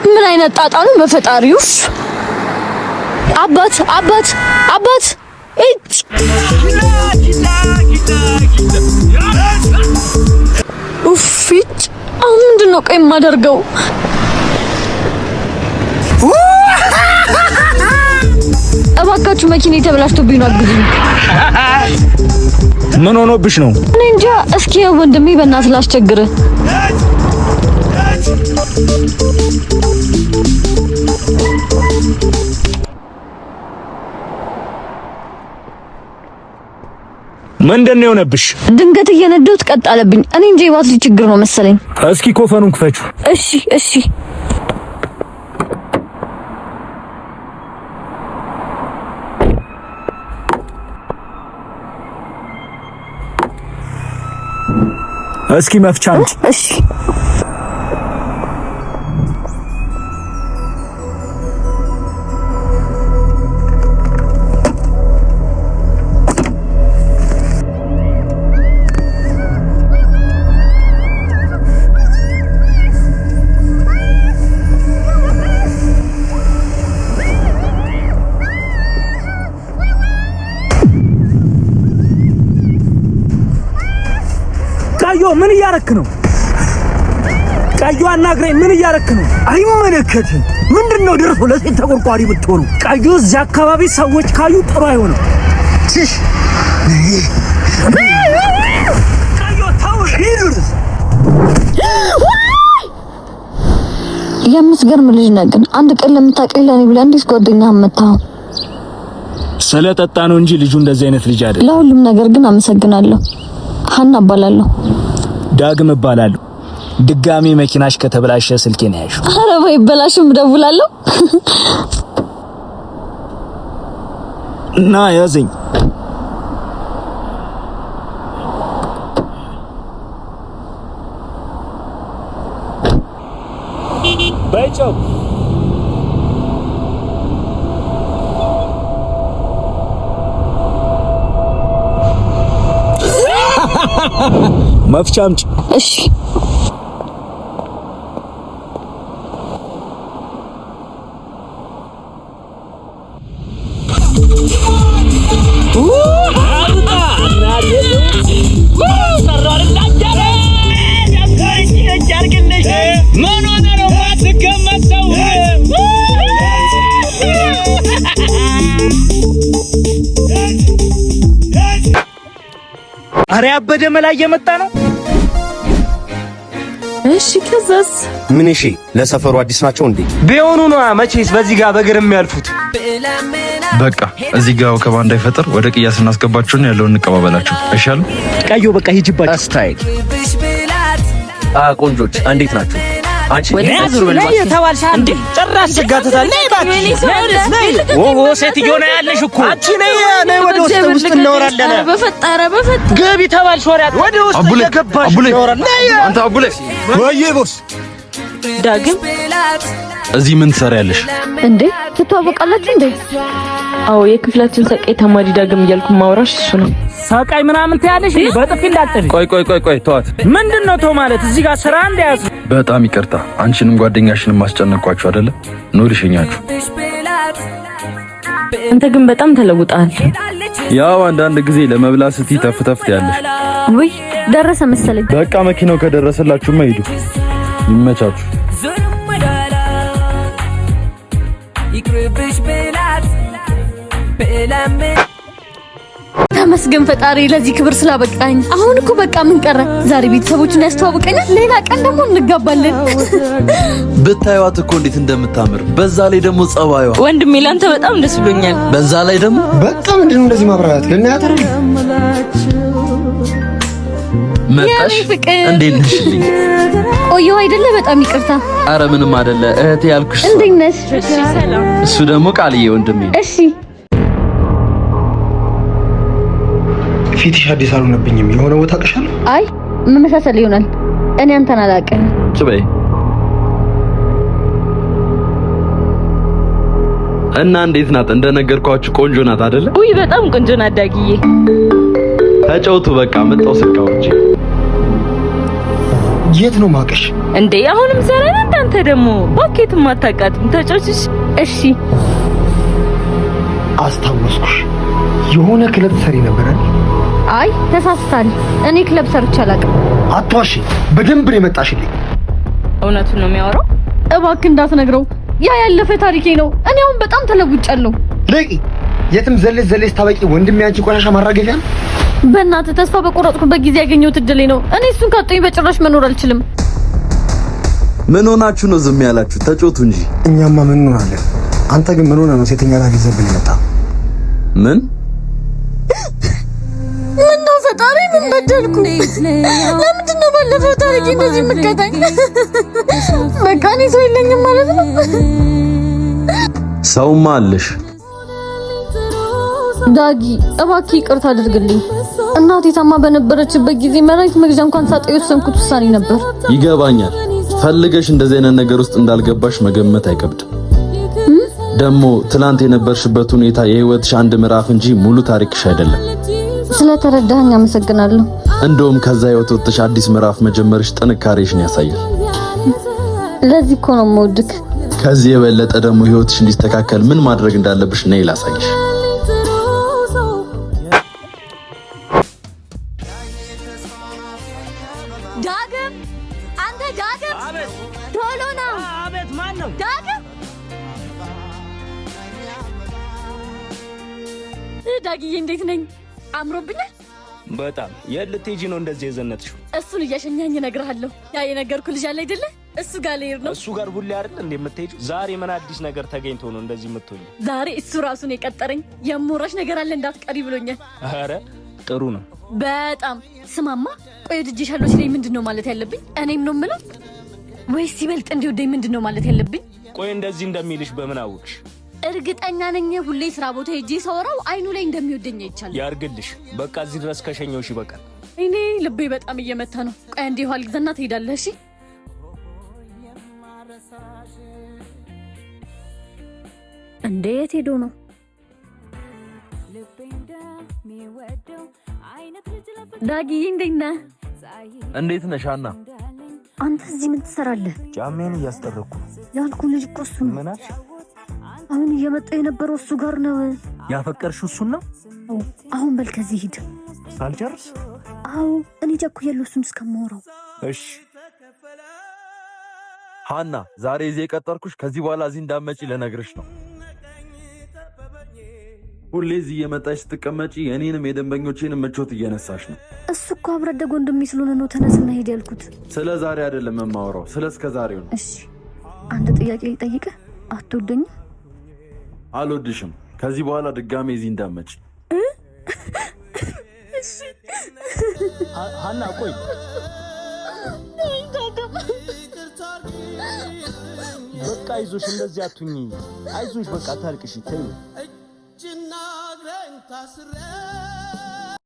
ምን አይነት ጣጣ ነው በፈጣሪው? አባት ኡፊት አሁን ምንድነው ቆይ የማደርገው? እባካችሁ መኪና ተበላሽቶብኝ ነው አግዙኝ። ምን ሆኖብሽ ነው? እኔ እንጃ። እስኪ ወንድሜ በእናትህ ላስቸግርህ። ምንድነው የሆነብሽ? ድንገት እየነዳሁት ቀጣለብኝ። እኔ እንጃ የባትሪ ችግር ነው መሰለኝ። እስኪ ኮፈኑን ክፈችው። እሺ እስኪ መፍቻ አምጪ። እሺ ምን እያረክ ነው? ቀዩ አናግረኝ። ምን እያረክ ነው? አይመለከትም። ምንድነው ደርሶ ለሴት ተቆርቋሪ ብትሆኑ? ቀዩ እዚህ አካባቢ ሰዎች ካዩ ጥሩ አይሆንም። እሺ ቀዩ ታውሽ ሂዱስ። የምትገርም ልጅ ነህ ግን አንድ ቀን ለምታውቀኝ ለኔ ብለህ እንዴት ጓደኛህ መታው? ስለጠጣ ነው እንጂ ልጁ እንደዚህ አይነት ልጅ አይደለም። ለሁሉም ነገር ግን አመሰግናለሁ። ሀና እባላለሁ። ዳግም እባላለሁ። ድጋሚ መኪናሽ ከተበላሸ ስልኬን ያዥ። ኧረ ባይበላሽም እደውላለሁ። እና ያዘኝ። ባይጫው መፍቻ አምጪ። እሺ አረ ያበደ መላ እየመጣ ነው። እሺ ከዛስ? ምን? እሺ ለሰፈሩ አዲስ ናቸው እንዴ? ቢሆኑ ነው መቼስ በዚህ ጋር በእግር የሚያልፉት። በቃ እዚህ ጋር ወከባ እንዳይፈጠር ወደ ቅያስ እናስገባችሁና ያለውን እንቀባበላችሁ አይሻልም? ቀዩ በቃ ሂጂባችሁ። አስታይ ቆንጆች እንዴት ናችሁ? አንቺ ያዙር በልባችሁ የተዋልሻ እንዴ? ጭራሽ ስጋተታል። ነይ ባክሽ ነይ። ኦሆ ሴትዮ ነው ያለሽ እኮ አንቺ ነይ ወደ ውስጥ እናወራለን። በፈጠረ ገቢ ተባልሽ ወራት ወደ ውስጥ እየገባሽ እናወራለን። አንተ አቡሌ ወይ ቦስ ዳግም እዚህ ምን ትሰሪያለሽ እንዴ? ትተዋወቃላችሁ እንዴ? አዎ የክፍላችን ሰቃይ ተማሪ ዳግም እያልኩ ማውራሽ እሱ ነው። ሰቃይ ምናምን ታያለሽ እንዴ? በጥፊ እንዳትጠሪ። ቆይ ተዋት። ምንድነው ተው ማለት? እዚህ ጋር ስራ እንደያዙ። በጣም ይቅርታ አንቺንም ጓደኛሽንም ማስጨነቅኳችሁ አይደለ? ኑ ልሸኛችሁ። አንተ ግን በጣም ተለውጣል። ያው አንዳንድ ጊዜ ለመብላት ስትይ ተፍተፍት ያለሽ። ወይ ደረሰ መሰለኝ። በቃ መኪናው ከደረሰላችሁማ ሂዱ። ይመቻችሁ። ተመስገን ፈጣሪ ለዚህ ክብር ስላበቃኝ። አሁን እኮ በቃ ምን ቀረ? ዛሬ ቤተሰቦችን ያስተዋውቀኛል፣ ሌላ ቀን ደግሞ እንጋባለን። ብታዩት እኮ እንዴት እንደምታምር፣ በዛ ላይ ደግሞ ጸባዩዋ። ወንድሜ ላንተ በጣም ደስ ብሎኛል። በዛ ላይ ደግሞ በቃ ምንድነው እንደዚህ ማብራራት? ለናያት መጣሽ? እንዴት ነሽ? ቆየሁ አይደለ? በጣም ይቅርታ። አረ ምንም አይደለ እህቴ ያልኩሽ። እንዴት ነሽ? እሺ ሰላም። እሱ ደግሞ ቃልዬ ወንድሜ። እሺ ፊትሽ አዲስ አልሆነብኝም። የሆነ ቦታ አውቅሻለሁ። አይ መመሳሰል ይሆናል። እኔ አንተን አላውቅም። ጭበይ እና እንዴት ናት? እንደነገርኳችሁ ቆንጆ ናት አይደለ? ውይ በጣም ቆንጆ ናት ዳግዬ። ተጫውቱ በቃ መጣው ስልካዎች። የት ነው ማቀሽ እንዴ? አሁንም ዘረን እንዳንተ ደግሞ ባኬት ማታቃጥም ተጮችሽ። እሺ አስታወስኩሽ። የሆነ ክለብ ሰሪ ነበር አይደል? አይ ተሳስተሃል። እኔ ክለብ ሰርቼ አላውቅም። አትዋሺ። በደንብ ነው የመጣሽልኝ። እውነቱን ነው የሚያወራው። እባክህ እንዳትነግረው። ያ ያለፈ ታሪኬ ነው። እኔ አሁን በጣም ተለውጫለሁ። ለቂ የትም ዘለስ ታበቂ ወንድሜ አንቺ ቆሻሻ ማራገፊያ ነው። በእናትህ ተስፋ በቆረጥኩበት ጊዜ ያገኘሁት እድሌ ነው። እኔ እሱን ካጣሁኝ በጭራሽ መኖር አልችልም። ምን ሆናችሁ ነው ዝም ያላችሁ? ተጮቱ እንጂ። እኛማ ምን እንሆናለን? አንተ ግን ምን ሆነ ነው ሴተኛ ጋር ይዘብን ይመጣ? ምን ነው ፈጣሪ ምን በደልኩ? ለምንድን ነው ባለፈው ታሪኬ እንደዚህ የምትቀጣኝ? በቃ እኔ ሰው የለኝም ማለት ነው። ሰውማ አለሽ። ዳጊ እባክህ ይቅርታ አድርግልኝ። እናቴ ታማ በነበረችበት ጊዜ መድኃኒት መግዣ እንኳን ሳጣ የወሰንኩት ውሳኔ ነበር። ይገባኛል። ፈልገሽ እንደዚህ አይነት ነገር ውስጥ እንዳልገባሽ መገመት አይከብድም። ደግሞ ትላንት የነበርሽበት ሁኔታ የህይወትሽ አንድ ምዕራፍ እንጂ ሙሉ ታሪክሽ አይደለም። ስለተረዳኸኝ አመሰግናለሁ። እንደውም ከዛ ህይወት ወጥተሽ አዲስ ምዕራፍ መጀመርሽ ጥንካሬሽን ያሳያል። ለዚህ እኮ ነው የምወድክ። ከዚህ የበለጠ ደግሞ ህይወትሽ እንዲስተካከል ምን ማድረግ እንዳለብሽ ነይ ላሳይሽ። ዳግም አንተ ዳግም፣ አቤት። ቶሎ ና። አቤት። ማን ነው? ዳግም ዳጊዬ፣ እንዴት ነኝ? አምሮብኛል በጣም። የልትሄጂ ነው እንደዚህ የዘነጥሽው? እሱን እያሸኛኝ እነግርሃለሁ። ያ የነገርኩህ ልጅ አለ አይደለ? እሱ ጋር ልሄድ ነው። እሱ ጋር ሁሌ አይደል እንዴ የምትሄጂው? ዛሬ ምን አዲስ ነገር ተገኝቶ ነው እንደዚህ የምትሆኚ? ዛሬ እሱ ራሱን የቀጠረኝ የምወራሽ ነገር አለ እንዳትቀሪ ብሎኛል። ኧረ ጥሩ ነው በጣም። ስማማ፣ ቆይ ወድጄሻለሁ ሲለኝ ምንድን ነው ማለት ያለብኝ? እኔም ነው የምለው ወይስ ይበልጥ እንዲወደኝ ምንድን ነው ማለት ያለብኝ? ቆይ እንደዚህ እንደሚልሽ በምን አወቅሽ? እርግጠኛ ነኝ ሁሌ ስራ ቦታ ሄጄ ሰወራው አይኑ ላይ እንደሚወደኝ አይቻለሁ። ያርግልሽ። በቃ እዚህ ድረስ ከሸኘውሽ ይበቃል። እኔ ልቤ በጣም እየመታ ነው። ቆይ አንዴ ውሃ ልግዛና ትሄዳለህ? እሺ። እንዴት ሄዶ ነው? ዳጊዬ እንዴት ነህ? እንዴት ነሽ አና? አንተ እዚህ ምን ትሰራለህ? ጫሜን እያስጠረኩ ያልኩህ ልጅ እኮ እሱ ነው። ምን አልሽ? አሁን እየመጣ የነበረው እሱ ጋር ነው። ያፈቀርሽው እሱን ነው? አሁን በል ከዚህ ሂድ። ሳልጨርስ? አዎ እኔ ቸኩያለሁ እሱን እስከማወራው። እሺ ሃና፣ ዛሬ እዚህ የቀጠርኩሽ ከዚህ በኋላ እዚህ እንዳትመጪ ልነግርሽ ነው። ሁሌ እዚህ እየመጣሽ ስትቀመጪ የኔንም የደንበኞቼንም ምቾት እየነሳሽ ነው። እሱ እኮ አብሮ አደግ ወንድሜ ስለሆነ ነው ተነስና ሂድ ያልኩት። ስለ ዛሬ አይደለም የማወራው፣ ስለ እስከ ዛሬው ነው። እሺ አንድ ጥያቄ ልጠይቅህ። አትወደኝም? አልወድሽም። ከዚህ በኋላ ድጋሜ እዚህ እንዳትመጪ። እሺ ሃና ቆይ በቃ አይዞሽ፣ እንደዚህ አትሁኚ። አይዞሽ በቃ ታልቅሽ። ተይው እጅና እግሬን ታስሬ